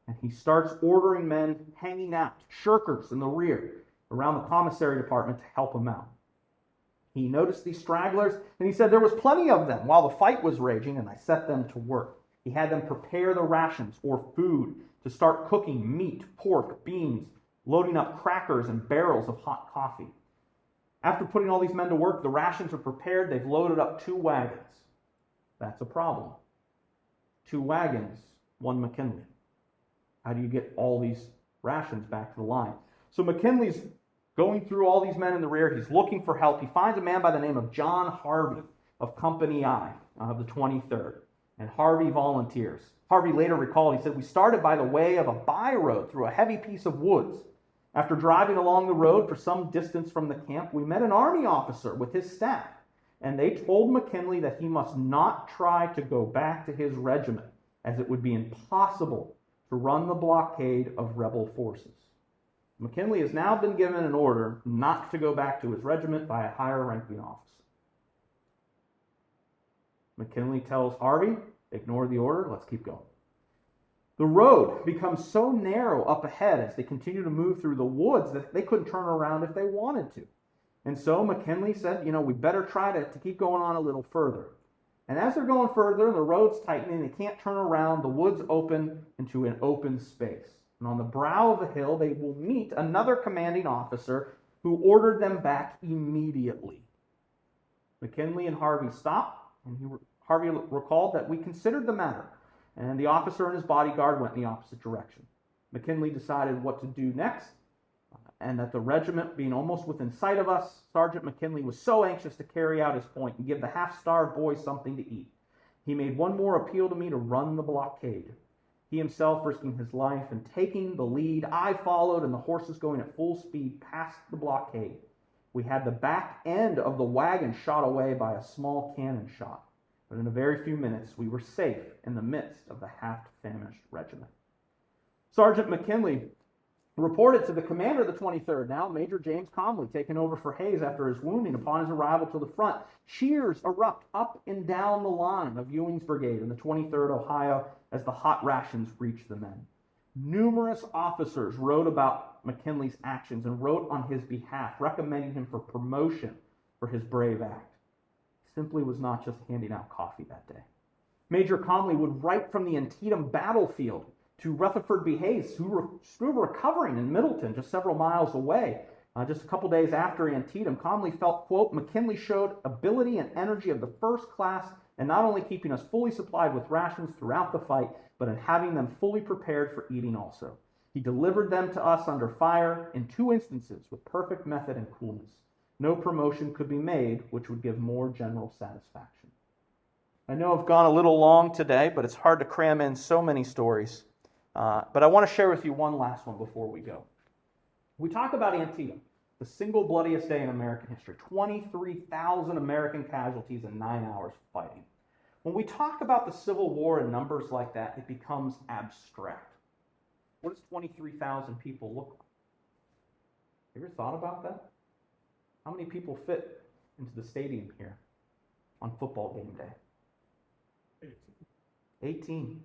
[SPEAKER 2] And he starts ordering men hanging out, shirkers in the rear, around the commissary department to help him out. He noticed these stragglers, and he said there was plenty of them while the fight was raging, and I set them to work. He had them prepare the rations or food to start cooking meat, pork, beans, loading up crackers and barrels of hot coffee. After putting all these men to work, the rations are prepared. They've loaded up 2 wagons. That's a problem. 2 wagons, 1 McKinley. How do you get all these rations back to the line? So McKinley's going through all these men in the rear. He's looking for help. He finds a man by the name of John Harvey of Company I of the 23rd. And Harvey volunteers. Harvey later recalled, he said, "We started by the way of a by road through a heavy piece of woods. After driving along the road for some distance from the camp, we met an army officer with his staff. And they told McKinley that he must not try to go back to his regiment, as it would be impossible to run the blockade of rebel forces." McKinley has now been given an order not to go back to his regiment by a higher ranking officer. McKinley tells Harvey, ignore the order, let's keep going. The road becomes so narrow up ahead as they continue to move through the woods that they couldn't turn around if they wanted to. And so McKinley said, we better try to keep going on a little further. And as they're going further and the road's tightening, they can't turn around, the woods open into an open space. And on the brow of the hill, they will meet another commanding officer who ordered them back immediately. McKinley and Harvey stopped, and Harvey recalled that we considered the matter, and the officer and his bodyguard went in the opposite direction. McKinley decided what to do next, and that the regiment being almost within sight of us, Sergeant McKinley was so anxious to carry out his point and give the half-starved boys something to eat. He made one more appeal to me to run the blockade. He himself risking his life and taking the lead, I followed, and the horses going at full speed past the blockade. We had the back end of the wagon shot away by a small cannon shot, but in a very few minutes we were safe in the midst of the half-famished regiment. Sergeant McKinley reported to the commander of the 23rd, now Major James Comley, taking over for Hayes after his wounding upon his arrival to the front. Cheers erupt up and down the line of Ewing's brigade and the 23rd Ohio as the hot rations reach the men. Numerous officers wrote about McKinley's actions and wrote on his behalf, recommending him for promotion for his brave act. He simply was not just handing out coffee that day. Major Comley would write from the Antietam battlefield to Rutherford B. Hayes, who were still recovering in Middleton, just several miles away. Just a couple days after Antietam, Comley felt, quote, McKinley showed ability and energy of the first class in not only keeping us fully supplied with rations throughout the fight, but in having them fully prepared for eating also. He delivered them to us under fire in 2 instances with perfect method and coolness. No promotion could be made which would give more general satisfaction. I know I've gone a little long today, but it's hard to cram in so many stories. But I want to share with you one last one before we go. We talk about Antietam, the single bloodiest day in American history, 23,000 American casualties in 9 hours of fighting. When we talk about the Civil War in numbers like that, it becomes abstract. What does 23,000 people look like? Have you ever thought about that? How many people fit into the stadium here on football game day? 18.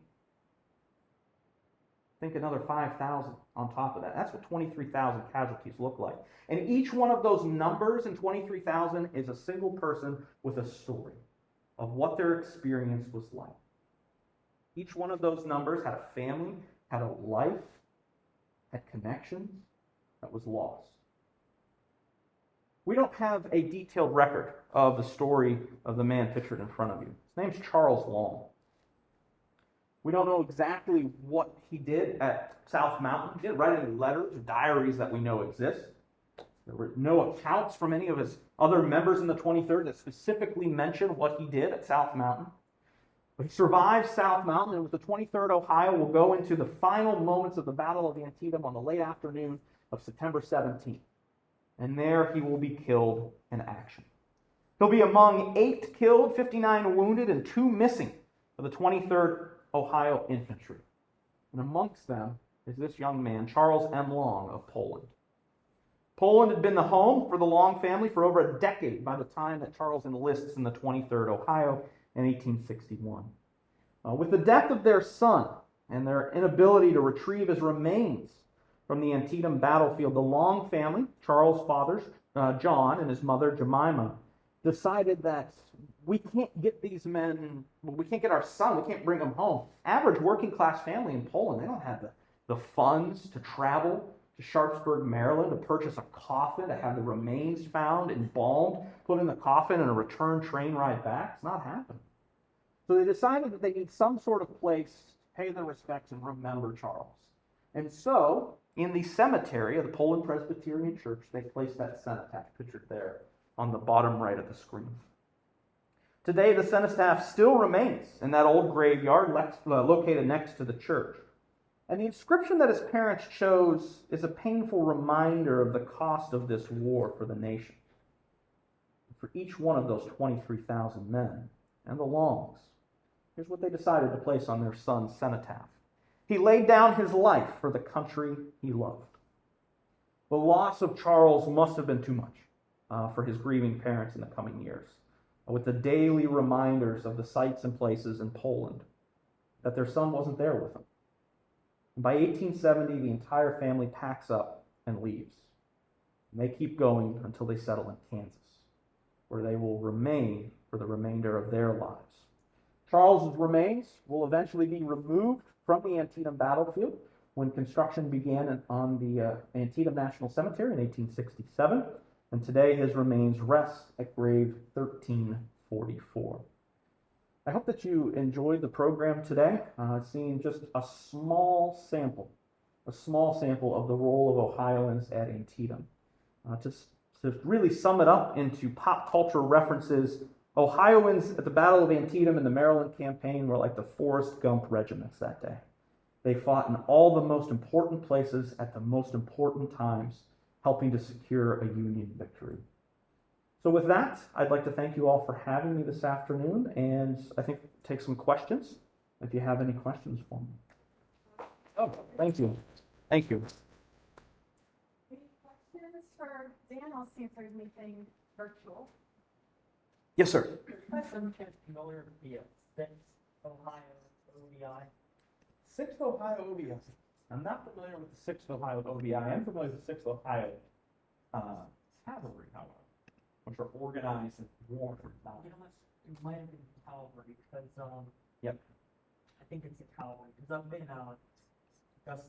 [SPEAKER 2] Think another 5,000 on top of that. That's what 23,000 casualties look like. And each one of those numbers in 23,000 is a single person with a story of what their experience was like. Each one of those numbers had a family, had a life, had connections that was lost. We don't have a detailed record of the story of the man pictured in front of you. His name's Charles Long. We don't know exactly what he did at South Mountain. He didn't write any letters or diaries that we know exist. There were no accounts from any of his other members in the 23rd that specifically mention what he did at South Mountain. But he survived South Mountain, and with the 23rd Ohio will go into the final moments of the Battle of Antietam on the late afternoon of September 17th. And there he will be killed in action. He'll be among 8 killed, 59 wounded, and 2 missing of the 23rd Ohio Infantry. And amongst them is this young man, Charles M. Long of Poland. Poland had been the home for the Long family for over a decade by the time that Charles enlists in the 23rd Ohio in 1861. With the death of their son and their inability to retrieve his remains from the Antietam battlefield, the Long family, Charles' father, John, and his mother, Jemima, decided that we can't get these men, we can't get our son, we can't bring him home. Average working class family in Poland, they don't have the funds to travel to Sharpsburg, Maryland, to purchase a coffin, to have the remains found, embalmed, put in the coffin, and a return train ride back. It's not happening. So they decided that they need some sort of place to pay their respects and remember Charles. And so, in the cemetery of the Poland Presbyterian Church, they placed that cenotaph pictured there on the bottom right of the screen. Today, the cenotaph still remains in that old graveyard located next to the church. And the inscription that his parents chose is a painful reminder of the cost of this war for the nation. For each one of those 23,000 men and the Longs, here's what they decided to place on their son's cenotaph. He laid down his life for the country he loved. The loss of Charles must have been too much for his grieving parents in the coming years. with the daily reminders of the sights and places in Poland, that their son wasn't there with them. And by 1870, the entire family packs up and leaves. And they keep going until they settle in Kansas, where they will remain for the remainder of their lives. Charles's remains will eventually be removed from the Antietam battlefield when construction began on the Antietam National Cemetery in 1867, and today his remains rest at grave 1344. I hope that you enjoyed the program today, seeing just a small sample of the role of Ohioans at Antietam. To really sum it up into pop culture references, Ohioans at the Battle of Antietam and the Maryland campaign were like the Forrest Gump regiments that day. They fought in all the most important places at the most important times, helping to secure a Union victory. So with that, I'd like to thank you all for having me this afternoon, and I think take some questions if you have any questions for me. Oh, thank you. Thank you.
[SPEAKER 3] Any questions for Dan? I'll see if there's anything virtual.
[SPEAKER 2] Yes, sir.
[SPEAKER 4] I'm familiar with the 6th Ohio OBI.
[SPEAKER 2] 6th Ohio OBI. I'm not familiar with the 6th Ohio OBI. I am familiar with the 6th Ohio Cavalry, however, which are organized and warned.
[SPEAKER 4] It might have been Cavalry because
[SPEAKER 2] Yep.
[SPEAKER 4] I think it's a Cavalry because I've been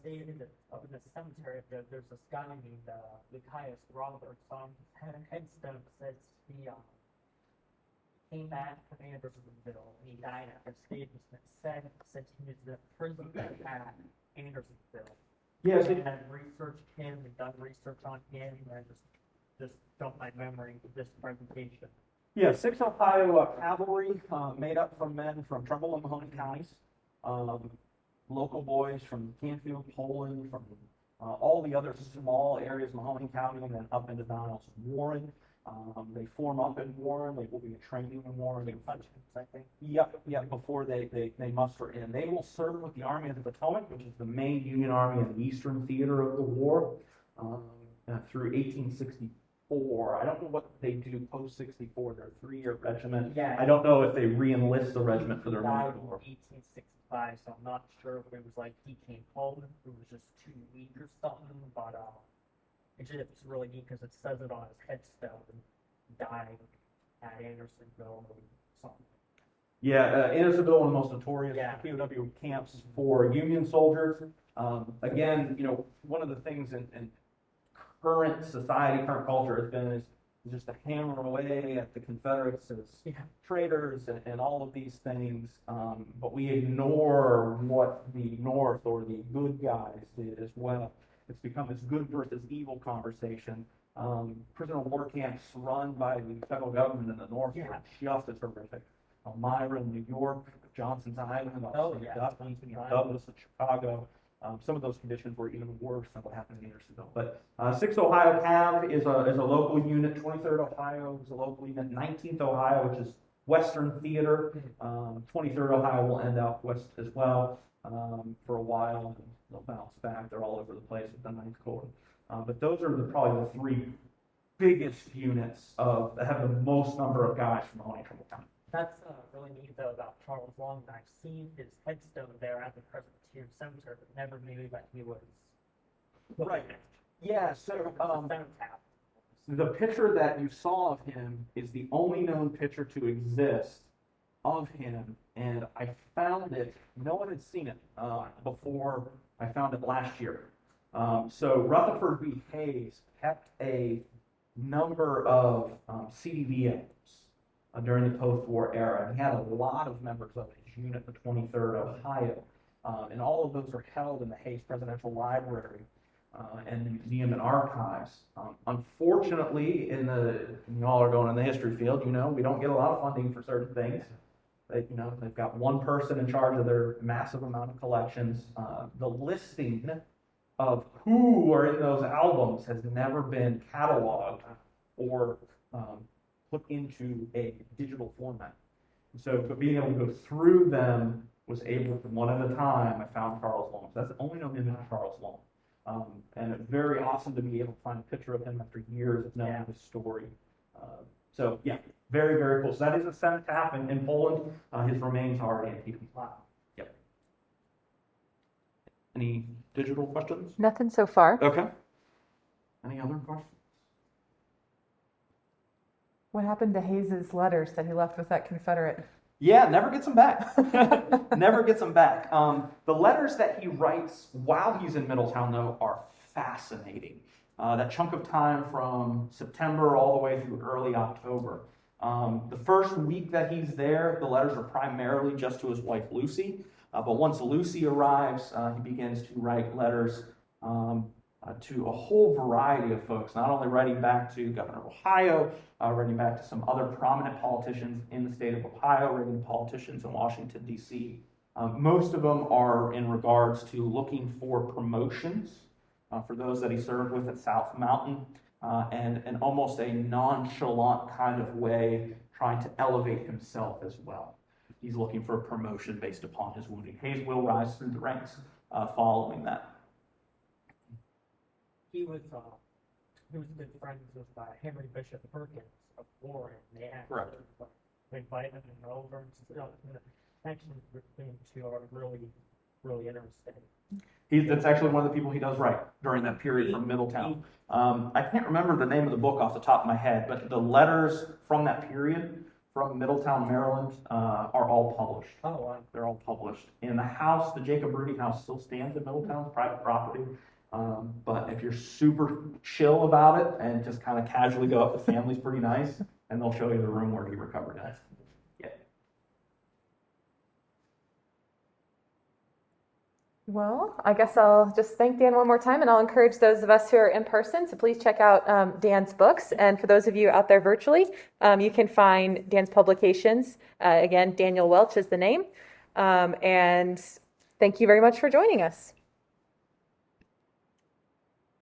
[SPEAKER 4] stated up in the cemetery. There's this guy named Lucius Roberts on his headstone says he came back from Andersonville and he died after escaping. Said he was in prison at Andersonville.
[SPEAKER 2] Yes.
[SPEAKER 4] And I've researched him and done research on him and just dumped my memory with this presentation.
[SPEAKER 2] Yeah, 6th Ohio Cavalry, made up from men from Trumbull and Mahoney counties, local boys from Canfield, Poland, from all the other small areas, Mahoney County, and then up into Donaldson, Warren. They form up in Warren. They will be training in Warren.
[SPEAKER 4] I think.
[SPEAKER 2] Yep, before they muster in. They will serve with the Army of the Potomac, which is the main Union Army in the Eastern Theater of the war, through 1864. I don't know what they do post 64. They're a 3-year regiment.
[SPEAKER 4] Yeah.
[SPEAKER 2] I don't know if they re-enlist the regiment for their
[SPEAKER 4] Died
[SPEAKER 2] remainder
[SPEAKER 4] in
[SPEAKER 2] war.
[SPEAKER 4] 1865, so I'm not sure if it was like he came home, if it was just too weak or something, but it's really neat because it says it on his headstone, died at Andersonville or something.
[SPEAKER 2] Yeah, Andersonville, one of the most notorious
[SPEAKER 4] Yeah.
[SPEAKER 2] POW camps for Union soldiers. Again, one of the things in current society, current culture has been is just to hammer away at the Confederates as traitors and all of these things, but we ignore what the North or the good guys did as well. It's become this good versus evil conversation. Prisoner of war camps run by the federal government in the North are just as horrific. Elmira, New York, Johnson's Island, Douglas, and Chicago. Some of those conditions were even worse than what happened in Andersonville. But 6th Ohio Cav is a local unit. 23rd Ohio is a local unit. 19th Ohio, which is Western Theater. 23rd Ohio will end out west as well for a while. And they'll bounce back. They're all over the place with the 9th Corps. But those are probably the 3 biggest units that have the most number of guys from Mahoney Trumbull County.
[SPEAKER 4] That's really neat though about Charles Long. I've seen his headstone there at the Presbyterian Cemetery, but never knew that he was
[SPEAKER 2] Right. Yeah, so
[SPEAKER 4] cenotaph.
[SPEAKER 2] the picture that you saw of him is the only known picture to exist of him, and I found it, no one had seen it before I found it last year. So Rutherford B. Hayes kept a number of CDV albums during the post-war era. He had a lot of members of his unit, the 23rd Ohio, and all of those are held in the Hayes Presidential Library and the Museum and Archives. Unfortunately, you all are going in the history field, we don't get a lot of funding for certain things. They've got one person in charge of their massive amount of collections. The listing of who are in those albums has never been cataloged or put into a digital format. So being able to go through them was able to, one at a time, I found Charles Long. So that's the only known image of Charles Long. And it's very awesome to be able to find a picture of him after years of knowing his story. So yeah, very, very cool. So that is a cenotaph in Poland. His remains are in Antietam. Yep. Any digital questions?
[SPEAKER 1] Nothing so far.
[SPEAKER 2] Okay. Any other questions?
[SPEAKER 5] What happened to Hayes's letters that he left with that Confederate?
[SPEAKER 2] Yeah, never gets them back. Never gets them back. The letters that he writes while he's in Middletown, though, are fascinating. That chunk of time from September all the way through early October. The first week that he's there, the letters are primarily just to his wife, Lucy. But once Lucy arrives, he begins to write letters to a whole variety of folks, not only writing back to Governor of Ohio, writing back to some other prominent politicians in the state of Ohio, writing to politicians in Washington, D.C. Most of them are in regards to looking for promotions for those that he served with at South Mountain, and almost a nonchalant kind of way trying to elevate himself as well. He's looking for a promotion based upon his wounding. Hayes will rise through the ranks following that.
[SPEAKER 4] He was good friends with Henry Bishop Perkins of Warren. They actually
[SPEAKER 2] Correct.
[SPEAKER 4] invited him over, and so the connections between the two are really, really interesting.
[SPEAKER 2] That's actually one of the people he does write during that period from Middletown. I can't remember the name of the book off the top of my head, but the letters from that period from Middletown, Maryland, are all published.
[SPEAKER 4] Oh, wow.
[SPEAKER 2] They're all published. And the house, the Jacob Rudy house, still stands in Middletown. It's private property. But if you're super chill about it and just kind of casually go up, the family's pretty nice, and they'll show you the room where he recovered at. Yeah.
[SPEAKER 1] Well, I guess I'll just thank Dan one more time, and I'll encourage those of us who are in person to please check out Dan's books. And for those of you out there virtually, you can find Dan's publications. Again, Daniel Welch is the name. And thank you very much for joining us.